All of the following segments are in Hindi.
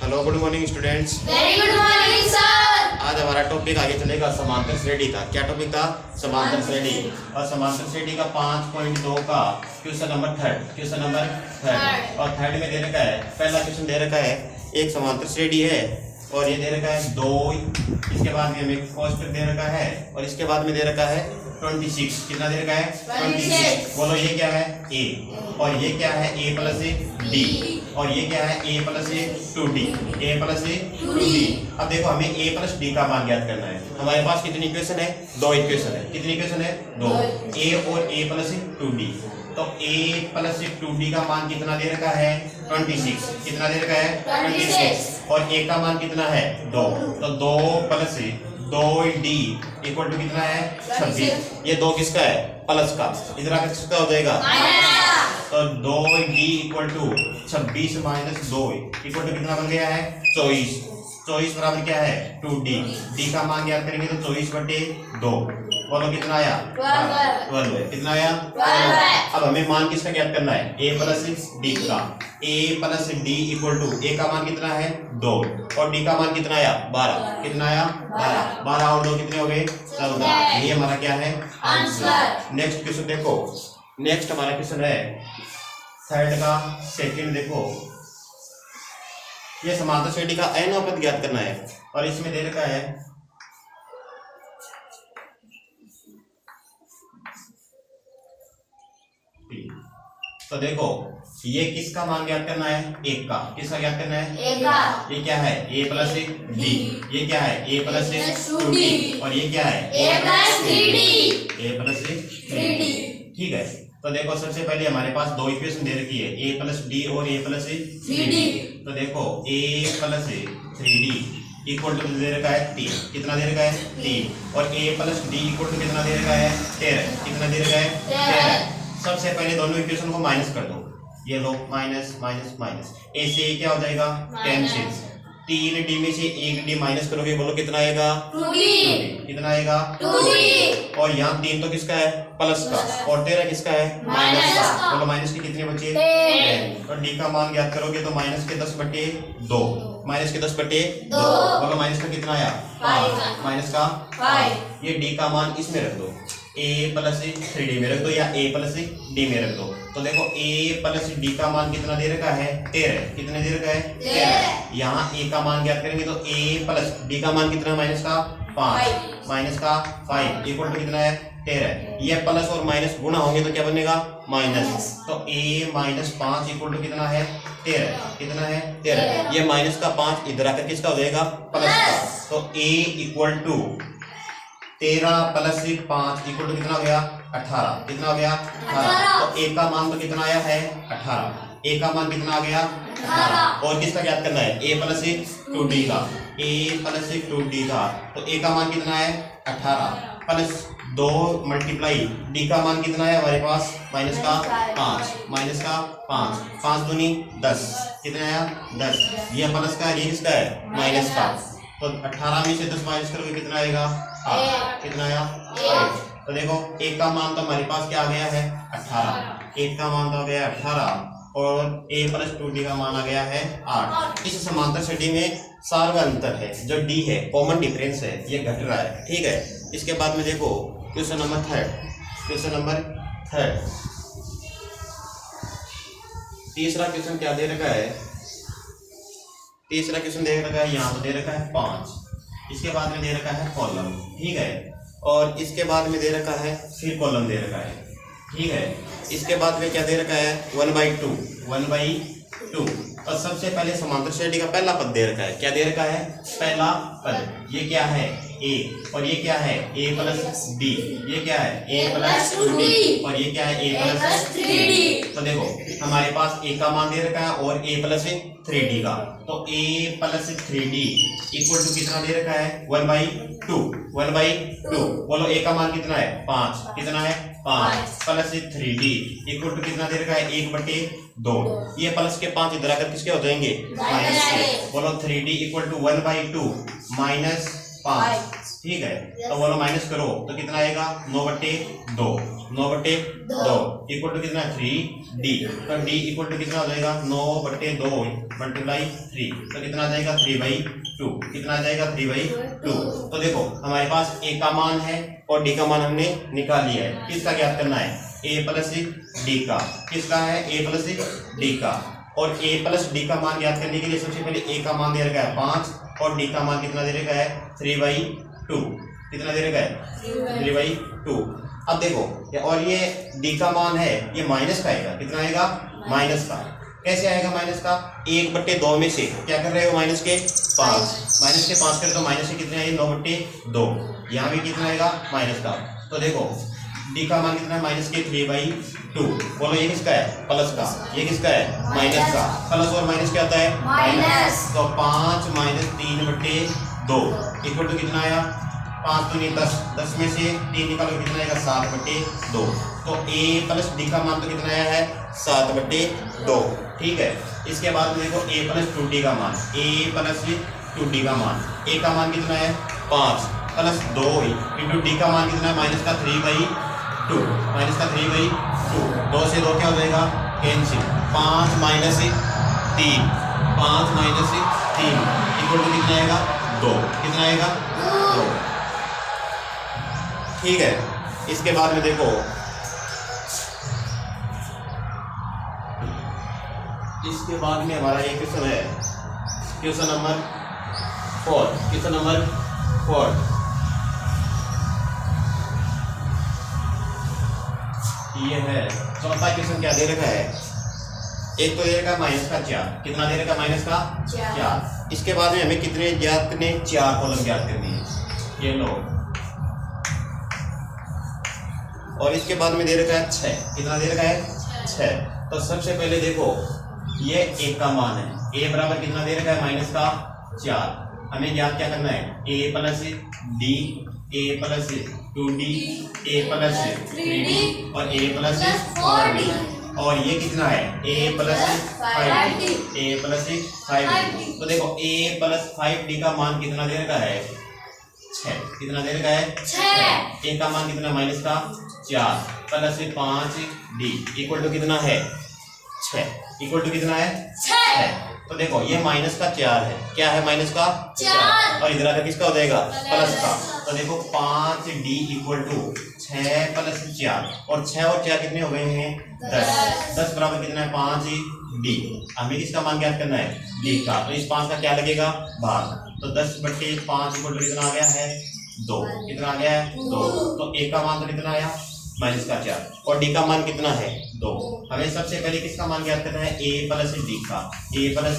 Hello, good morning students. Very good morning sir. आज हमारा टॉपिक आगे चलेगा समांतर श्रेणी का। क्या टॉपिक था? समांतर श्रेणी। और समांतर श्रेणी का 5.2 का क्वेश्चन नंबर थर्ड और थर्ड में दे रखा है, पहला क्वेश्चन दे रखा है, एक समांतर श्रेणी है और ये दे रखा है 2, इसके बाद में हमें कोष्टक दे रखा है और इसके बाद में दे रखा है 26। कितना दे रखा है? 26। बोलो ये क्या है? ए। और ये क्या है? ए प्लस डी। और ये क्या है? ए प्लस 2d। ए प्लस 2d। अब देखो हमें ए प्लस डी का मान ज्ञात करना है। हमारे पास कितनी इक्वेशन है? 2 इक्वेशन है। कितनी इक्वेशन है? 2। ए और ए प्लस 2d। तो ए प्लस 2d का मान कितना दे रखा है? 26। कितना दे रखा है? 26। और ए का मान कितना है? 2। तो 2 प्लस 2d इक्वल टू कितना है? 26। ये 2 किसका है? प्लस का। इधर आकर किसका हो जाएगा? तो 2d equal to 26 minus 2 equal to कितना बन गया है? 24। 24 बराबर क्या है? 2d। d का मान ज्ञात करेंगे तो 24/2। बोलो कितना आया? 12। कितना आया? 12। अब हमें मान किसका ज्ञात करना है? a प्लस डी का। a plus d equal to a का मान कितना है? 2 और d का मान कितना आया? 12। कितना आया? 12 और 2 कितने हो गए? 14। ये हमारा क्या है? आंसर। नेक्स्ट क्वेश्चन देखो। नेक्स्ट हमारा क्वेश्चन है थर्ड का सेकंड। देखो ये समांतर श्रेणी का n पद ज्ञात करना है और इसमें दे रखा है तो देखो ये किसका मान ज्ञात करना है? एक का। किसका ज्ञात करना है? एक का। ये क्या है? a plus D. ये क्या है? a plus 2d। और ये क्या है? a plus 3d। a plus 3d। ठीक है। तो देखो सबसे पहले हमारे पास 2 इक्वेशन दे रखी है, a प्लस डी और a प्लस 3d। तो देखो a plus 3d equal to दे रखा है 3। कितना दे रखा है? 3। और a plus d equal to कितना दे रखा है? 13। कितना दे रखा है? 13। सबसे पहले दोनों इक्वेशन को माइनस कर दो। ये लो माइनस माइनस माइनस, ए से क्या हो जाएगा? कैंसिल। 3d में से 1d माइनस करोगे, बोलो कितना आएगा? 2d। कितना आएगा? 2d। और यहाँ 3 तो किसका है? प्लस का। और 13 किसका है? माइनस का। बोलो माइनस के कितने बचे? 10। और d का मान ज्ञात करोगे तो माइनस के 10/2। माइनस के 10/2। बोलो माइनस का कितना आया? 5। माइनस का 5। ये d का मान इसमें रख दो, a प्लस 3d में रख दो या a प्लस d में रख दो। तो देखो a प्लस d का मान कितना दे रखा है? 13। कितने दे रखा है? 13। यहाँ a का मान ज्ञात करेंगे तो a प्लस d का मान कितना? माइनस का 5। माइनस का 5 इक्वल टू कितना है? 13। ये प्लस और माइनस गुणा होंगे तो क्या बनेगा? माइनस। तो a माइनस 5 इक्वल टू कितना है? 13। कितना है? 13। ये माइनस का 5 इधर आकर किसका हो जाएगा? प्लस का। तो a equal to 13 plus 5 equal to कितना हो गया? 18। कितना हो गया? 18। तो a का मान तो कितना आया है? 18। a का मान कितना आ गया? 18। और किसका ज्ञात करना है? a प्लस 2d का। a प्लस 2d का। तो a का मान कितना है? 18 प्लस 2 मल्टीप्लाई d का मान कितना है हमारे पास? माइनस का 5। माइनस का 5। 5 दूनी 10। कितना आया? 10। ये प्लस का, ये किसका है? माइनस का। तो 18 में से 10 माइनस करोगे कितना आएगा? 8। कितना आया? 8। तो देखो एक का मान तो हमारे पास क्या आ गया है? 18। एक का मान तो आ गया 18 और a प्लस 2d का मान आ गया है 8। इस समांतर श्रेणी में सार्वत्रिक अंतर है, जो d है, कॉमन डिफरेंस है, ये घट रहा है। ठीक है। इसके बाद में देखो क्वेश्चन नंबर थर्ड। तीसरा क्वेश्चन क्या दे रखा है? तीसरा क्वेश्चन दे रखा है, यहाँ पर दे रखा है 5। इसके बाद में दे रखा है कॉलम। ठीक है। और इसके बाद में दे रखा है फिर कॉलम दे रखा है। ठीक है। इसके बाद में क्या दे रखा है? 1/2। और सबसे पहले समांतर श्रेणी का पहला पद दे रखा है। क्या दे रखा है? पहला पद। ये क्या है? a। और ये क्या है? a plus d। ये क्या है? a plus 2d। और ये क्या है? a plus 3d। तो देखो हमारे पास a का मान दे रखा है और a प्लस 3d का। तो a plus 3d equal to कितना दे रखा है? 1/2। 1/2। बोलो a का मान कितना है? 5। कितना है? 5 प्लस 3d इक्वल टू कितना दे रखा है? 1/2। ये प्लस के 5 इधर आकर किसके हो जाएंगे? माइनस के। बोलो 3d इक्वल टू 1/2 माइनस 5। ठीक है। तो बोलो माइनस करो तो कितना आएगा 9/2 9/2 इक्वल टू कितना 3D। तो D इक्वल टू कितना हो जाएगा 9/2 मल्टीप्लाई 3 तो कितना आ जाएगा 3/2। कितना आ जाएगा 3/2। तो देखो हमारे पास A का मान है और D का मान हमने निकाल लिया है। किसका ज्ञात करना है A प्लस D का। किसका है A प्लस D का। और A प्लस D का मान ज्ञात करने के लिए सबसे पहले A का मान दे रखा है 5 और D का मान कितना दे रखा है 3/2। कितना दे रखा है 3/2। अब देखो और ये D का मान है ये माइनस का आएगा। कितना आएगा माइनस का। कैसे आएगा माइनस का 1/2 में से क्या कर रहे हो माइनस के 5 माइनस के 5 कर तो माइनस के कितने आएगा 9/2। यहाँ भी कितना आएगा माइनस का। तो देखो D का मान कितना है माइनस के 3/2। बोलो ये किसका है प्लस का ये किसका है माइनस का। प्लस और माइनस क्या होता है माइनस। तो 5 - 3/2 इक्वल टू कितना आया 5 दूनी 10 10 में से 3 निकालो कितना आएगा 7/2। तो A प्लस D का मान तो कितना आया है 7/2। ठीक है। इसके बाद में देखो A प्लस 2D का मान A प्लस 2D का मान A का मान कितना है 5 प्लस 2 इंटू D का मान कितना है माइनस का 3/2 माइनस का 3/2। 2 से 2 क्या हो जाएगा कैंसिल 5 - 3 5 - 3 इक्वल टू कितना आएगा 2। कितना आएगा 2। ठीक है। इसके बाद में देखो इसके बाद में हमारा ये क्वेश्चन है क्वेश्चन नंबर 4। क्वेश्चन नंबर 4 ये है चौथा क्वेश्चन। क्या दे रखा है एक तो दे रखा माइनस का 4। कितना दे रखा माइनस का 4। इसके बाद में हमें कितने ज्ञात करने 4 कॉलम ज्ञात करनी है ये लो। और इसके बाद में दे रखा है 6। कितना दे रखा है 6। तो सबसे पहले देखो ये A का मान है A बराबर कितना दे रखा है माइनस का 4। हमें ज्ञात क्या करना है A plus D A plus 2D A plus 3D और A प्लस 4D। और ये कितना है A plus 5D A plus 5D। तो देखो A प्लस 5D का मान कितना दे रखा है 6। कितना दे रखा है 6। A का मान कितना माइनस का 4 प्लस 5D इक्वल टू कितना है 6 इक्वल टू कितना है 6। तो देखो ये माइनस का 4 है। क्या है माइनस का 4 और इधर आकर किसका हो जाएगा प्लस का। तो देखो 5D इक्वल टू 6 प्लस 4 और 6 और 4 कितने हो गए हैं 10। 10 बराबर कितना है 5D। हमें किसका मान ज्ञात करना है D का। तो इस 5 का क्या लगेगा भाग। तो 10/5 इक्वल टू कितना आ गया है 2। कितना आ गया है 2। तो A का मान तो कितना आया माइनस का 4 और D का मान कितना है 2। हमें सबसे पहले किसका मान ज्ञात करना है A प्लस D का A प्लस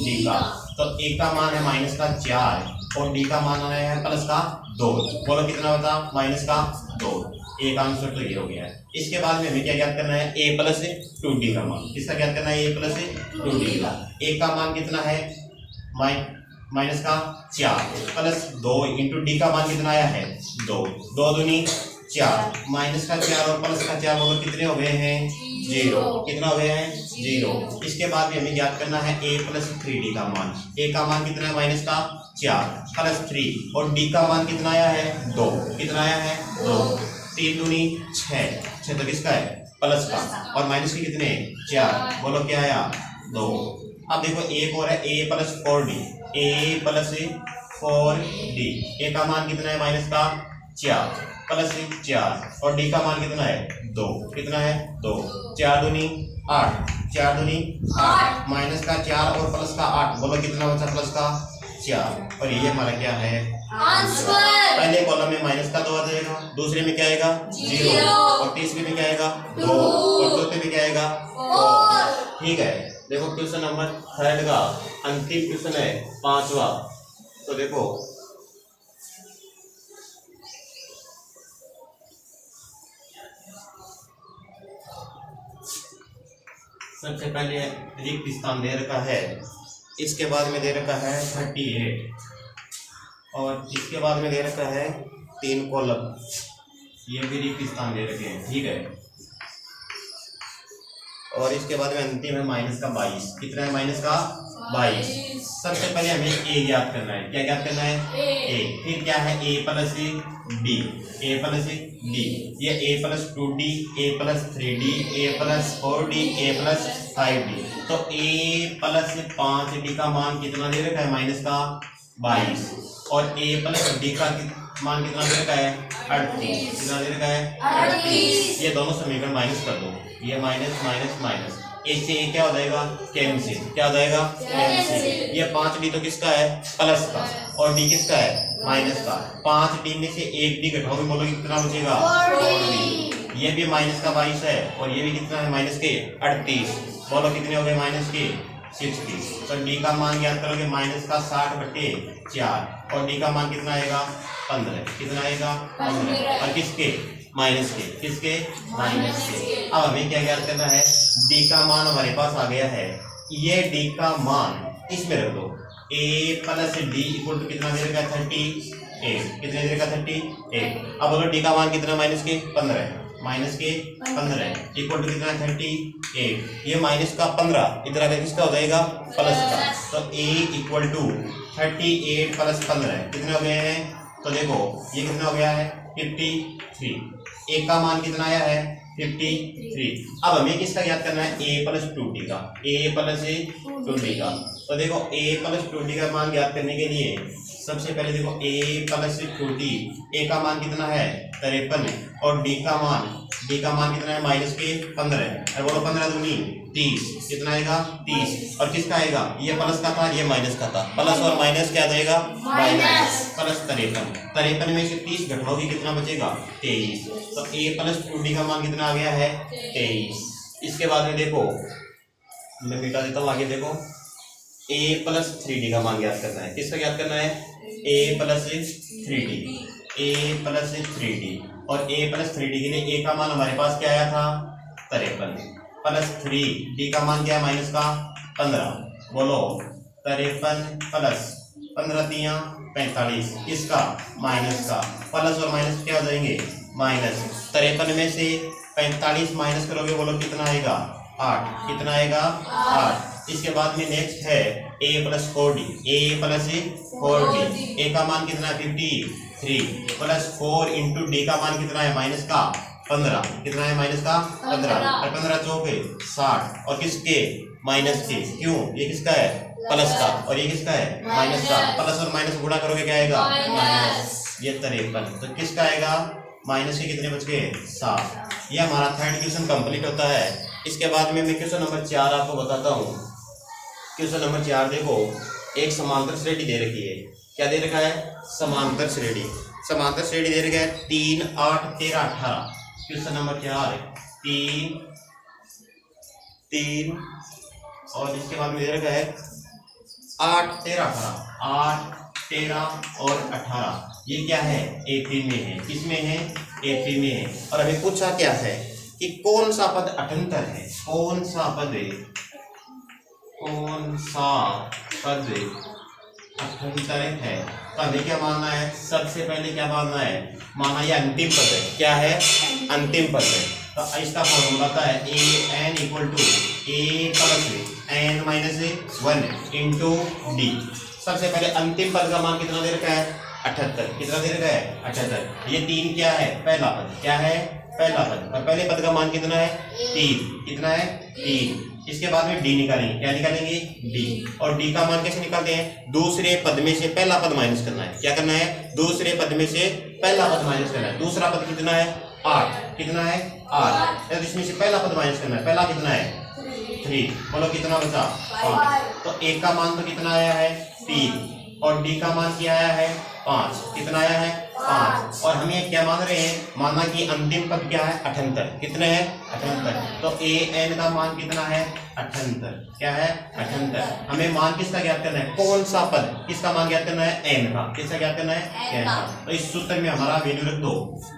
D का। तो A का मान है माइनस का 4 और D का मान आया है प्लस का 2। बोलो कितना होता माइनस का 2। A का आंसर तो ये हो गया है। इसके बाद में हमें क्या ज्ञात करना है A प्लस 2D का मान। किसका ज्ञात करना है A प्लस 2D का। A का मान कितना है माइनस का 4 प्लस 2 इंटू D का मान कितना आया है 2। 2 दूनी 4 माइनस का 4 और प्लस का 4 होगा कितने हो गए हैं 0। कितना हो गए हैं 0। इसके बाद में हमें ज्ञात करना है A प्लस 3D का मान। A का मान कितना है माइनस का 4 प्लस 3 और D का मान कितना आया है 2। कितना आया है 2। 3 दूनी 6 तो किसका है प्लस का और माइनस के कितने 4। बोलो क्या आया 2। अब देखो एक और है A plus 4D A plus 4D। A का मान कितना है माइनस का 4 प्लस 4 और D का मान कितना है 2। कितना है 2। 4 दूनी 8 4 दूनी 8 माइनस का 4 और प्लस का 8। बोलो कितना बचा प्लस का 4 और ये हमारा क्या है आंसर। पहले कॉलम में माइनस का 2 आ जाएगा दूसरे में क्या आएगा 0 और तीसरे में क्या आएगा 2 और चौथे में क्या आएगा 4। ठीक है। देखो क्वेश्चन नंबर 3 का अंतिम क्वेश्चन है 5वां। तो देखो सबसे पहले रिक्त स्थान दे रखा है। इसके बाद में दे रखा है 38 और इसके बाद में दे रखा है 3 कॉलम। ये भी रिक्त स्थान दे रखे हैं। ठीक है। और इसके बाद में अंतिम है माइनस का 22। कितना है माइनस का 22। सबसे पहले हमें ए ज्ञात करना है। क्या ज्ञात करना है? ए। फिर क्या है? ए प्लस डी, ए प्लस डी, ये ए प्लस 2d, ए प्लस 3d, ए प्लस 4d, ए प्लस 5d। तो ए प्लस 5d का मान कितना दे रखा है? माइनस का 22। और ए प्लस डी का मान कितना दे रखा है? 38। कितना दे रखा है? 38। ये दोनों समीकरण माइनस कर दो, ये माइनस माइनस माइनस, ए से ए क्या हो जाएगा? कैंसिल। क्या हो जाएगा? कैंसिल। ये 5d तो किसका है? प्लस का। और d किसका है? माइनस का। 5d में से 1d घटाओगे, बोलो कितना बचेगा? 4d। ये भी माइनस का 22 है, और ये भी कितना है? माइनस के 38। बोलो कितने हो गए? माइनस के 60। तो d का मान ज्ञात करोगे, माइनस का 60/4, और d का मान कितना आएगा? 15। कितना आएगा? 15। और किसके? माइनस के। किसके? माइनस के। अब हमें क्या ज्ञात करना है? d का मान हमारे पास आ गया है। ये d का मान इसमें रख दो, a plus d equal to कितना दे रखा है? 38। कितने दे रखा है? 38। अब बोलो d का मान कितना? माइनस के 15। माइनस के 15 इक्वल टू कितना? 38। ये माइनस का 15 इधर आकर किसका हो जाएगा? प्लस का। तो a इक्वल टू 38 प्लस 15 कितने हो गए हैं? तो देखो ये कितना हो गया है? 53। a का मान कितना आया है? 53। अब हमें किसका याद करना है? a प्लस 2d का। a प्लस 2d का। तो देखो a प्लस 2d का मान ज्ञात करने के लिए सबसे पहले देखो a प्लस 2d, a का मान कितना है? 53, और d का मान कितना है? माइनस के 15। और बोलो 15 दूनी 30। कितना आएगा? 30। और किसका आएगा? ये प्लस का था, ये माइनस का था। प्लस और माइनस क्या जाएगा? माइनस। प्लस 53 में से 30 घटाओगे, कितना बचेगा? 23। तो a प्लस 2d का मान कितना आ गया है? 23। इसके बाद में देखो, मैं मिटा देता हूँ, आगे देखो a प्लस 3d का मान ज्ञात करना है। किसका ज्ञात करना है? a plus 3d, a plus 3d। और a प्लस 3d के लिए a का मान हमारे पास क्या आया था? 53 प्लस 3d का मान क्या है? माइनस का 15। बोलो 53 प्लस 15 तिया 45, किसका? माइनस का। प्लस और माइनस क्या हो जाएंगे? माइनस। 53 में से 45 माइनस करोगे, बोलो कितना आएगा? 8। कितना आएगा? 8। इसके बाद में नेक्स्ट है a plus 4d, a plus 4d, a का मान कितना है? 53 प्लस 4 इंटू डी का मान कितना है? माइनस का 15। कितना है? माइनस का 15। और 15 चौके 60, और किसके? माइनस के। क्यों? ये किसका है? प्लस का। और ये किसका है? माइनस का। प्लस और माइनस गुणा करोगे, क्या आएगा? माइनस। ये 53। तो किसका आएगा? माइनस के कितने बच गए? 7। ये हमारा थर्ड क्वेश्चन कंप्लीट होता है। इसके बाद में मैं क्वेश्चन नंबर 4 आपको बताता हूँ। क्वेश्चन नंबर 4 देखो, एक समांतर श्रेणी दे रखी है। क्या दे रखा है? समांतर श्रेणी। समांतर श्रेणी दे रखा है 3, 8, 13, 18। क्वेश्चन नंबर 4 3 और इसके बाद में दे रखा है 8, 13, 18। 8, 13 और 18 ये क्या है? A3 में है। किसमें है? A3 में है। और अभी पूछा क्या है कि कौन सा पद अठंतर है? कौन सा पद अठंतर है? तो हमें क्या मानना है? सबसे पहले क्या मानना है? माना ये अंतिम पद है। क्या है? अंतिम पद है। तो इसका फॉर्मूला था A N equal to A plus N minus 1 into D. सबसे पहले अंतिम पद का मान कितना दे रखा है? 78। कितना दे रखा है? 78। ये 3 क्या है? पहला पद। क्या है? पहला पद। और पहले पद का मान कितना है? 3। कितना है? 3। इसके बाद में डी निकालेंगे। क्या निकालेंगे? डी। और डी का मान कैसे निकालते हैं? दूसरे पद में से पहला पद माइनस करना है। क्या करना है? दूसरे पद में से पहला पद माइनस करना है। दूसरा पद कितना है? 8। कितना है? 8। तो इसमें से पहला पद माइनस करना है। पहला कितना है? 3। बोलो कितना बचा? 5। तो एक का मान तो कितना आया है? 3। और डी का मान क्या आया है? 5। कितना आया है? 5। और हम ये क्या मान रहे हैं? माना कि अंतिम पद क्या है? 78। कितने हैं? 78। तो ए एन का मान कितना है? 78। क्या है? 78। हमें मान किसका ज्ञात करना है? कौन सा पद? किसका मान ज्ञात करना है? एन का। किसका ज्ञात करना है? एन का। तो इस सूत्र में हमारा वैल्यू रख दो।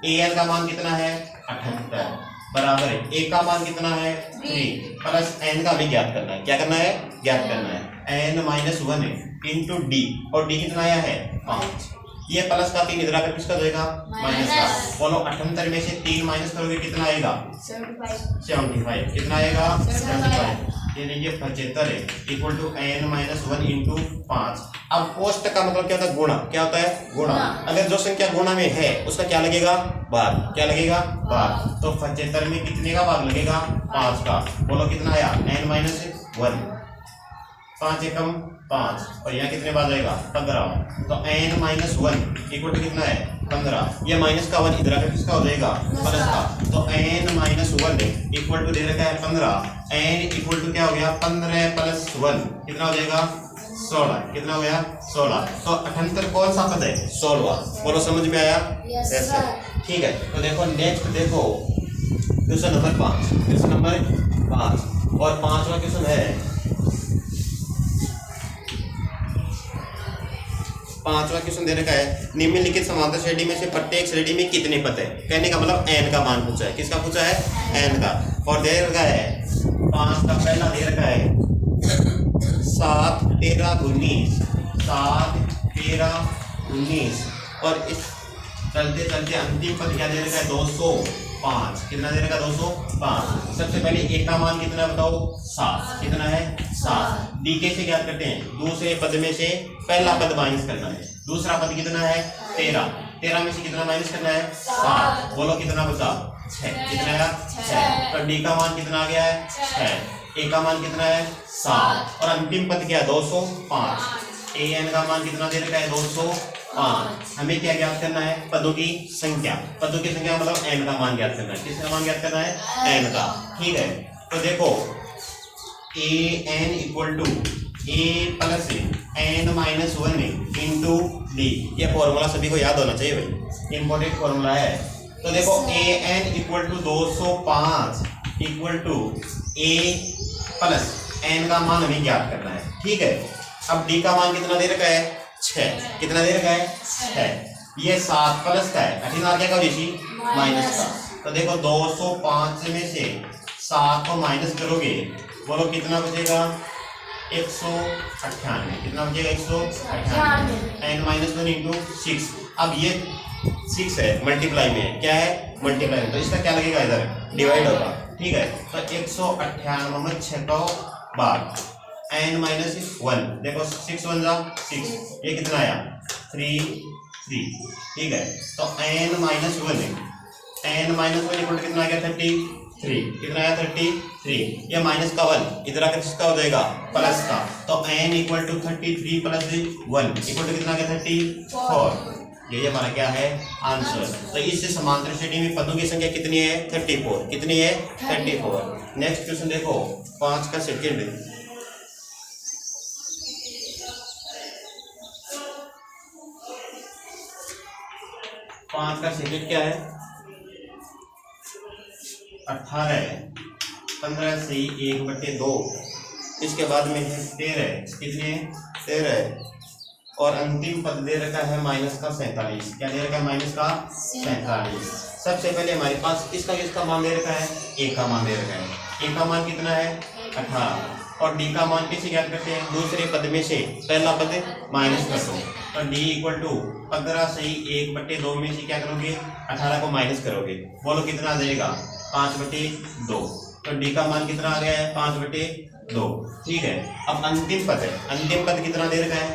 ए एन का मान कितना है? 78 बराबर है ए का मान कितना है? 3 प्लस एन का भी ज्ञात करना है। क्या करना है? ज्ञात करना है। N minus 1 into d. और डी कितना आया है? 5। ये प्लस का 3 इधर आकर किसका जाएगा? माइनस का। बोलो 78 में से 3 माइनस करोगे कितना आएगा? 75। कितना आएगा? 75। यानी ये 75 है equal to n minus 1 into 5। अब कोष्ट का मतलब क्या होता है? गुणा। क्या होता है? गुणा। अगर जो संख्या गुणा में है उसका क्या लगेगा? भाग। क्या लगेगा? भाग। तो 75 में कितने का भाग लगेगा? 5 का। बोलो कितना आया? n minus 1। 5 एकम 5 और यहाँ कितने बाद आएगा? 15। तो n माइनस 1 इक्वल टू कितना है? 15। ये माइनस का 1 इधर आकर किसका हो जाएगा? प्लस का। तो n माइनस 1 इक्वल टू दे रखा है 15। n इक्वल टू क्या हो गया? 15 प्लस 1 कितना हो जाएगा? 16। कितना हो गया? 16। तो 78 कौन सा पद है? 16वां। बोलो समझ में आया? Yes, sir. ठीक है। तो देखो नेक्स्ट देखो क्वेश्चन नंबर 5। क्वेश्चन नंबर 5 और 5वां क्वेश्चन है 5वां क्वेश्चन दे रखा है निम्नलिखित समांतर श्रेणी में से प्रत्येक श्रेणी में कितने पद है? कहने का मतलब n का मान पूछा है। किसका पूछा है? n का। और दे रखा है 5 का पहला दे रखा है 7 13 19 7 13 19 और इस चलते चलते अंतिम पद क्या दे रखा है? 205। कितना दे रखा है? 205। सबसे पहले a का मान कितना बताओ? 7। कितना है? 7। d कैसे ज्ञात करते हैं? दूसरे पद में से पहला पद माइनस करना है। दूसरा पद कितना है? 13। 13 में से कितना माइनस करना है? 7। बोलो कितना बचा? 6। कितना है? 6। तो d का मान कितना आ गया है? 6। a का मान कितना है? 7 और अंतिम पद क्या है? 205। an का मान कितना दे रखा है? 205। हमें क्या ज्ञात करना है? पदों की संख्या। पदों की संख्या मतलब n का मान ज्ञात करना है। किसका मान ज्ञात करना है? n का। ठीक है। तो देखो an equal to a plus n minus 1 into d. ये फॉर्मूला सभी को याद होना चाहिए भाई, इंपॉर्टेंट फॉर्मूला है। तो देखो an equal to 205 equal to a plus n का मान हमें ज्ञात करना है। ठीक है। अब d का मान कितना दे रखा है? 6। कितना दे रखा है? 6। ये 7 प्लस का है, 18 आ गया का ऋषि माइनस का। तो देखो 205 में से 7 को माइनस करोगे, बोलो कितना बचेगा? 198। कितना बचेगा? 198। n minus 1 into 6। अब ये 6 है, मल्टीप्लाई में क्या है? मल्टीप्लाई में। तो इसका क्या लगेगा? इधर डिवाइड होगा। ठीक है। तो 198 में 6 का भाग n माइनस 1। देखो 6 1 जा 6। ये कितना आया? 3 3। ठीक है। तो n माइनस 1 इक्वल टू कितना आ गया? 33। कितना आया? 33। ये माइनस का 1 इधर आकर किसका हो जाएगा? प्लस का। तो n equal to 33 plus 1 equal to कितना आ गया? 34। ये हमारा क्या है? आंसर। तो इससे समांतर श्रेणी में पदों की संख्या कितनी है? 34। कितनी है? 34। नेक्स्ट क्वेश्चन देखो 5 का सेकेंड। 5 का सेकेंड क्या है? 18 है। 15 से 1/2। इसके बाद में है 13। कितने? 13। और अंतिम पद दे रखा है माइनस का 47। क्या दे रखा है? माइनस का 47। सबसे पहले हमारे पास किसका मान दे रखा है? a का मान दे रखा है। a का मान कितना है? 18। और d का मान कैसे ज्ञात करते हैं? दूसरे पद में से पहला पद माइनस कर दो। तो d इक्वल टू 15 से 1/2 में से क्या करोगे? 18 को माइनस करोगे। बोलो कितना आ जाएगा? 5/2। तो d का मान कितना आ गया है? 5/2। ठीक है। अब अंतिम पद है। अंतिम पद कितना दे रखा है?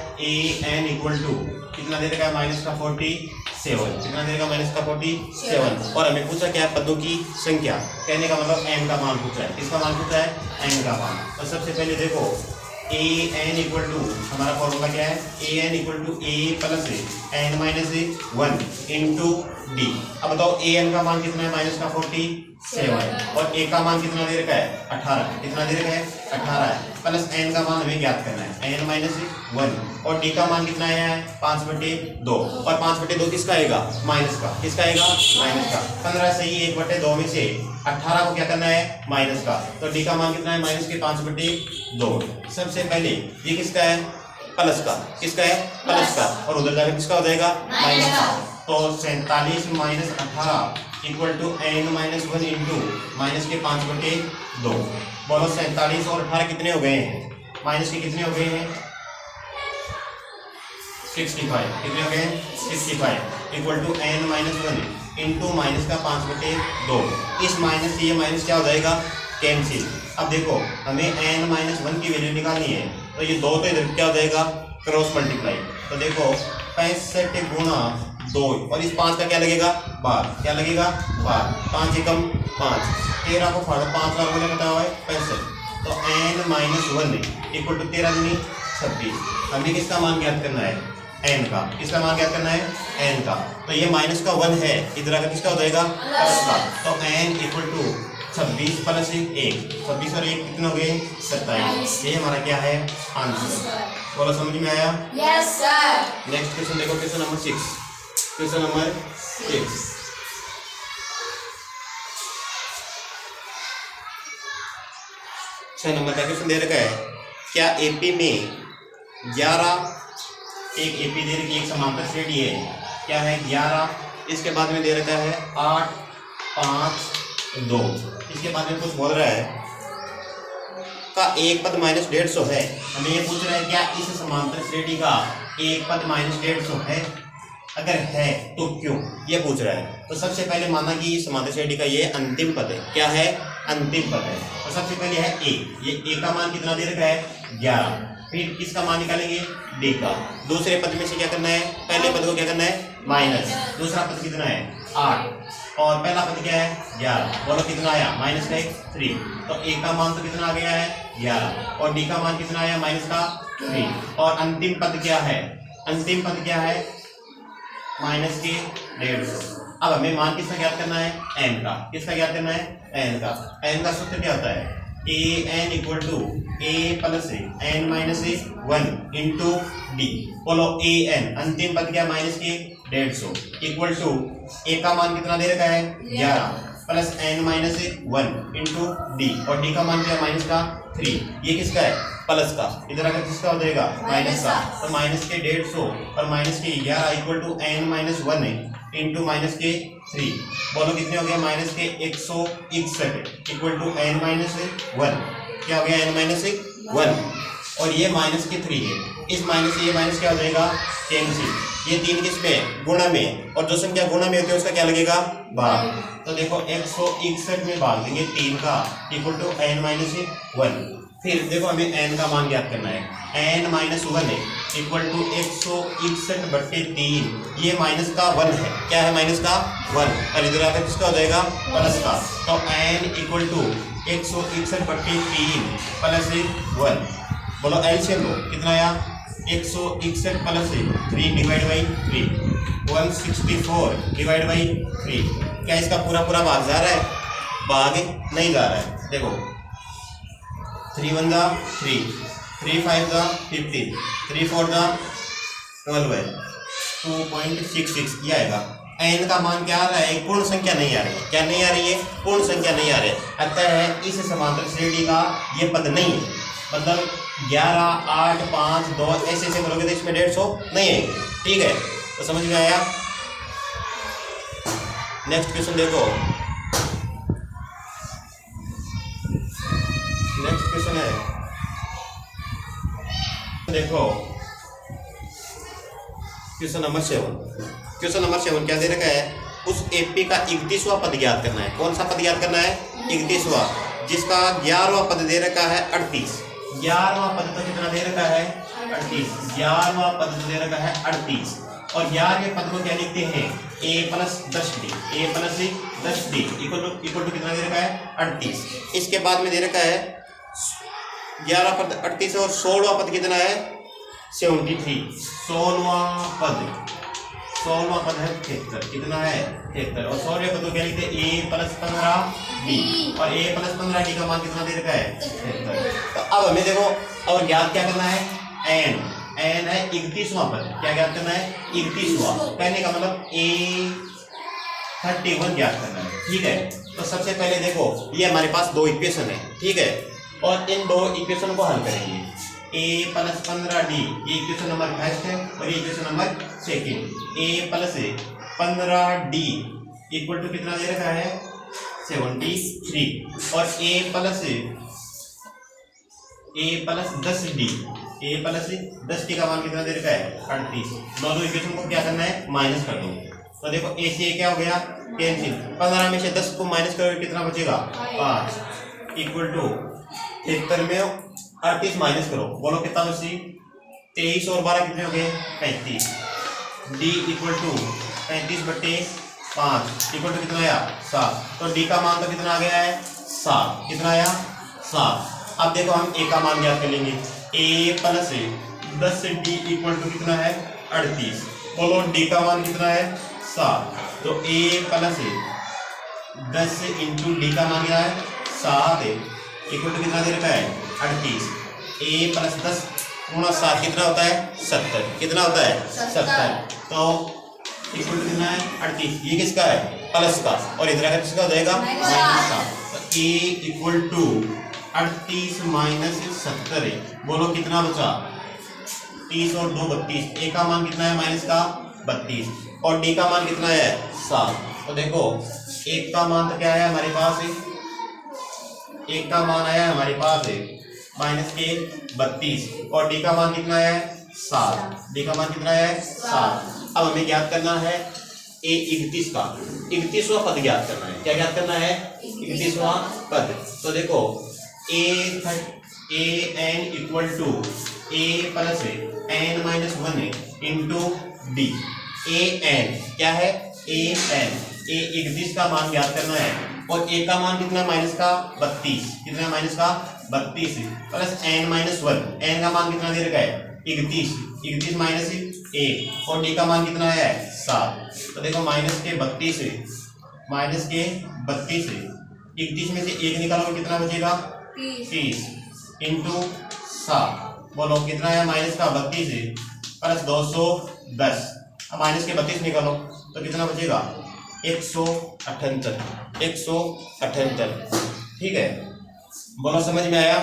an इक्वल टू कितना दे रखा है? माइनस का 47। कितना दे रखा? माइनस का 47। और हमें पूछा क्या है? पदों की संख्या। कहने का मतलब n का मान पूछा है। किसका मान पूछा है? n का मान। तो सबसे पहले देखो an इक्वल टू हमारा फॉर्मूला क्या है? an equal to a plus n minus 1 into d. अब बताओ an का मान कितना है? माइनस का 47। और a का मान कितना दे रखा है? 18। कितना दे रखा है? 18 है। प्लस n का मान हमें ज्ञात करना है, n माइनस 1। और d का मान कितना आया है? 5/2। और 5/2 किसका आएगा? माइनस का। किसका आएगा? माइनस का। 15 से ही 1/2 में से 18 को क्या करना है? माइनस का। तो d का मान कितना है? माइनस के 5/2। सबसे पहले ये किसका है? प्लस का। किसका है? प्लस का। और उधर जाकर किसका हो जाएगा? माइनस का। तो 47 minus 18 equal to n minus 1 into minus के 5/2। बोलो 47 और 18 कितने हो गए हैं? माइनस के कितने हो गए हैं? 65। कितने हो गए? 65 equal to n minus 1 into minus का 5/2। इस माइनस से ये माइनस क्या हो जाएगा? कैंसिल। अब देखो हमें n-1 की वैल्यू निकालनी है, तो ये दो तो इधर क्या हो जाएगा, क्रॉस मल्टीप्लाई। तो देखो 65 गुणा 2 और इस 5 का क्या लगेगा, बार, क्या लगेगा, बार। 5 एकम 5, 13 को फाड़ो 5 बार बोले बताओ है 65। तो n-1 इक्वल टू 13 दूनी 26। हमें किसका मान ज्ञात करना है, n का। किसका मान ज्ञात करना है, n का। तो ये माइनस का 1 है, इधर आकर किसका हो जाएगा, प्लस का। तो n इक्वल टू 26 प्लस 1, 26 और 1 कितने हो गए, 27। ये हमारा क्या है, आंसर। बोलो समझ में आया। Yes, sir. नेक्स्ट क्वेश्चन देखो, question number 6। Question number 6 6 number का क्वेश्चन दे रखा है, क्या एपी में 11, एक एपी दे रखी है, एक समांतर श्रेणी है, क्या है 11, इसके बाद में दे रखा है 8, 5, 2, इसके बाद में कुछ बोल रहा है का एक पद माइनस 150 है। हमें ये पूछ रहा है क्या इस समांतर श्रेणी का एक पद माइनस 150 है, अगर है तो क्यों, ये पूछ रहा है। तो सबसे पहले माना कि समांतर श्रेणी का ये अंतिम पद है, क्या है, अंतिम पद है। तो सबसे पहले है ए, ये ए का मान कितना दे रखा है 11, फिर किसका मान निकालेंगे, डी का। दूसरे पद में से क्या करना है, पहले पद को क्या करना है, माइनस, दूसरा पद कितना है 8, और पहला पद क्या है 11, बोलो कितना आया, माइनस का 3। तो ए का मान तो कितना आ गया है 11, और डी का मान कितना आया, माइनस का 3, और अंतिम पद क्या है, अंतिम पद क्या है, माइनस के 150। अब हमें मान किसका ज्ञात करना है, n का। किसका ज्ञात करना है, n का। n का सूत्र क्या होता है, a n equal to a plus n minus 1 into d. बोलो a n, अंतिम पद क्या, माइनस के 150 इक्वल टू a का मान कितना दे रखा है 11 plus n minus 1 into d, और डी का मान क्या, माइनस का 3। ये किसका है, प्लस का, इधर आकर किसका हो जाएगा, माइनस का। तो माइनस के 150 और माइनस के 11 equal to n minus 1 into minus के 3। बोलो कितने हो गए, माइनस के 161 इक्वल टू n माइनस 1, क्या हो गया, n माइनस 1, और ये माइनस के 3 है। इस माइनस से ये माइनस क्या हो जाएगा, कैंसिल। ये 3 किस पे, गुणा में, और जो संख्या गुणा में होती है उसका क्या लगेगा, भाग। तो देखो 161 में भाग देंगे 3 का इक्वल टू n माइनस 1। फिर देखो हमें n का मान ज्ञात करना है, n माइनस 1 है इक्वल टू 161/3, ये माइनस का 1 है, क्या है, माइनस का 1, और इधर आकर किसका हो जाएगा, प्लस का। तो n इक्वल टू 161/3 प्लस 1। बोलो एलसीएम लो, कितना आया, 161 plus 3 divide by 3, 164 divide by 3। क्या इसका पूरा पूरा भाग जा रहा है, भाग नहीं जा रहा है। देखो 3 1 जा 3, 3 5 जा 15, 3 4 जा 12 है, 2.66 ये आएगा। n का मान क्या आ रहा है, पूर्ण संख्या नहीं आ रही है, क्या नहीं आ रही है, पूर्ण संख्या नहीं आ रही है। अतः इस समांतर श्रेणी का ये पद नहीं है, मतलब 11 8 5 2 ऐसे ऐसे करोगे तो इसमें 150 नहीं आएंगे, ठीक है। तो समझ में आया। नेक्स्ट क्वेश्चन देखो, नेक्स्ट क्वेश्चन है, देखो क्वेश्चन नंबर 7। क्वेश्चन नंबर 7 क्या दे रखा है, उस एपी का 31वां पद ज्ञात करना है। कौन सा पद ज्ञात करना है, 31वां, जिसका 11वां पद दे रखा है 38। 11वां पद तो कितना दे रखा है 38, 11वां पद दे रखा है 38, और 11वें पद को क्या लिखते हैं, a plus 10d, a plus 10d equal to कितना दे रखा है 38। इसके बाद में दे रखा है 11 पद 38 और 16वां पद कितना है 73। 16वां पद है 73, कितना है 73, और 16वें पद को क्या लिखते हैं, a प्लस 15d, और a प्लस 15d का मान कितना दे रखा है 73। तो अब हमें देखो और ज्ञात क्या करना है, n है 31वां पद, क्या ज्ञात करना है 31वां, कहने का मतलब a31 ज्ञात करना है, ठीक है। तो सबसे पहले देखो ये हमारे पास दो इक्वेशन है, ठीक है, और इन दो इक्वेशन को हल करेंगे। a प्लस 15d ये इक्वेशन नंबर फर्स्ट है, और ये equation number second. a plus 15d equal to कितना दे रखा है 73, और a plus 10d, a plus 10d का मान कितना दे रखा है 38। दोनों इक्वेशन को क्या करना है, माइनस कर दो। तो देखो a से क्या हो गया, कैंसिल, 15 में से 10 को माइनस करोगे कितना बचेगा 5, इक्वल टू 73 में 38 माइनस करो, बोलो कितना बची? 23 और 12 कितने हो गए? 35। D equal to 35/5 equal to कितना आया? 7। तो डी का मान तो कितना आ गया है? 7। कितना आया? 7। अब देखो हम ए का मान ज्ञात कर लेंगे। ए प्लस 10 डी इक्वल टू कितना है? 38। बोलो डी का मान कितना है? 7। तो ए प्लस 10 इंटू डी का मान क्या है? 7 इक्वल टू कितना दे रखा है? 38। ए प्लस 10 गुणा 7 कितना होता है? 70। कितना होता है? 70। तो इक्वल टू कितना है? 38। ये किसका है? प्लस का। और इधर का किसका हो जाएगा? माइनस का। तो ए इक्वल टू 38 माइनस 70। बोलो कितना बचा? 30 और 2 32। ए का मान कितना है? माइनस का 32। और डी का मान कितना है? 7। तो देखो एक का मान तो क्या है हमारे पास? एक का मान आया हमारे पास माइनस के 32 और डी का मान कितना है? 7। डी का मान कितना है? 7। अब हमें ज्ञात करना है ए 31 का 31वां पद ज्ञात करना है। क्या ज्ञात करना है? 31वां पद। तो देखो A N equal to A plus N minus 1 into D. A N क्या है? ए एन ए 31 का मान ज्ञात करना है और ए का मान कितना? माइनस का 32। कितना? माइनस का 32 प्लस एन माइनस 1। एन का मान कितना दे रखा है? 31। 31 माइनस 1 और डी का मान कितना है? 7। तो देखो माइनस के 32 31 में से 1 निकालोगे कितना बचेगा? 30 इंटू 7। बोलो कितना है? माइनस का 32 प्लस 210। अब माइनस के 32 निकालो तो कितना बचेगा? 178। 178। ठीक है, बोलो समझ में आया?